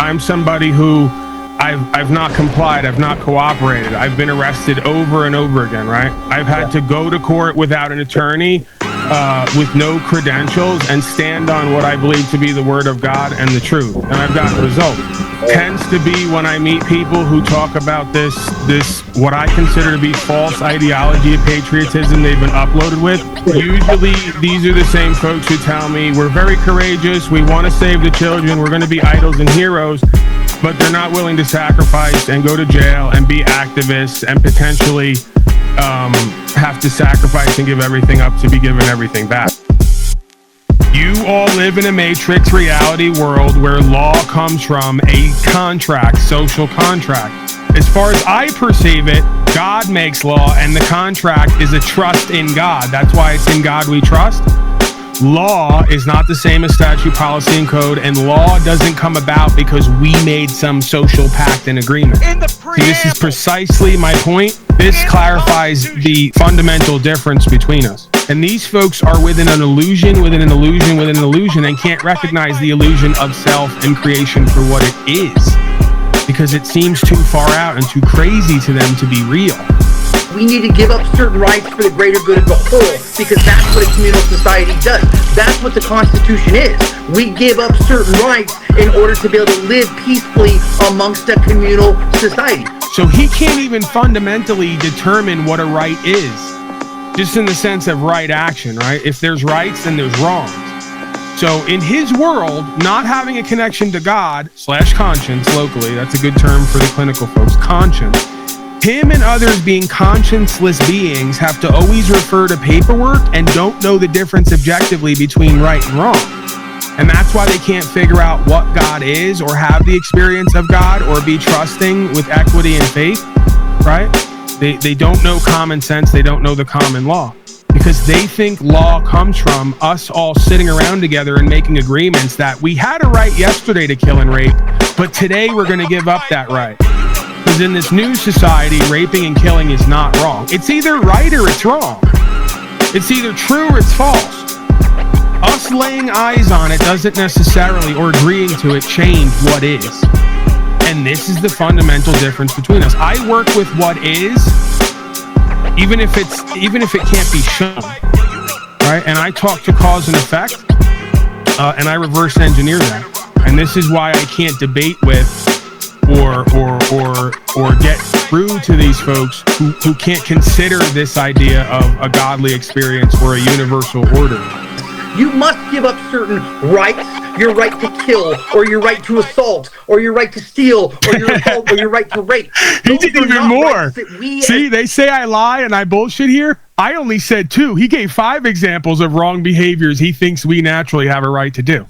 I'm somebody who I've not complied. I've not cooperated. I've been arrested over and over again, right? I've had to go to court without an attorney, with no credentials, and stand on what I believe to be the word of God and the truth. And I've gotten results. Tends to be when I meet people who talk about this what I consider to be false ideology of patriotism they've been uploaded with. Usually these are the same folks who tell me we're very courageous, we want to save the children, we're going to be idols and heroes, but they're not willing to sacrifice and go to jail and be activists and potentially have to sacrifice and give everything up to be given everything back. You all live in a matrix reality world where law comes from a contract, social contract. As far as I perceive it, God makes law, and the contract is a trust in God. That's why it's in God we trust. Law is not the same as statute, policy, and code, and law doesn't come about because we made some social pact and agreement. See, this is precisely my point. This clarifies the fundamental difference between us. And these folks are within an illusion, within an illusion, within an illusion, and can't recognize the illusion of self and creation for what it is, because it seems too far out and too crazy to them to be real. We need to give up certain rights for the greater good of the whole, because that's what a communal society does. That's what the Constitution is. We give up certain rights in order to be able to live peacefully amongst a communal society. So he can't even fundamentally determine what a right is, just in the sense of right action, right? If there's rights, then there's wrongs. So in his world, not having a connection to God / conscience locally, that's a good term for the clinical folks, conscience, him and others being conscienceless beings have to always refer to paperwork and don't know the difference objectively between right and wrong. And that's why they can't figure out what God is, or have the experience of God, or be trusting with equity and faith, right? They don't know common sense. They don't know the common law, because they think law comes from us all sitting around together and making agreements that we had a right yesterday to kill and rape, but today we're going to give up that right. Because in this new society, raping and killing is not wrong. It's either right or it's wrong. It's either true or it's false. Us laying eyes on it doesn't necessarily, or agreeing to it, change what is. And this is the fundamental difference between us. I work with what is, even if it can't be shown, right? And I talk to cause and effect, and I reverse engineer that. And this is why I can't debate with or get through to these folks who can't consider this idea of a godly experience or a universal order. You must give up certain rights, your right to kill, or your right to assault, or your right to steal, or your right to rape. He did even more. See, they say I lie and I bullshit here. I only said 2. He gave 5 examples of wrong behaviors he thinks we naturally have a right to do.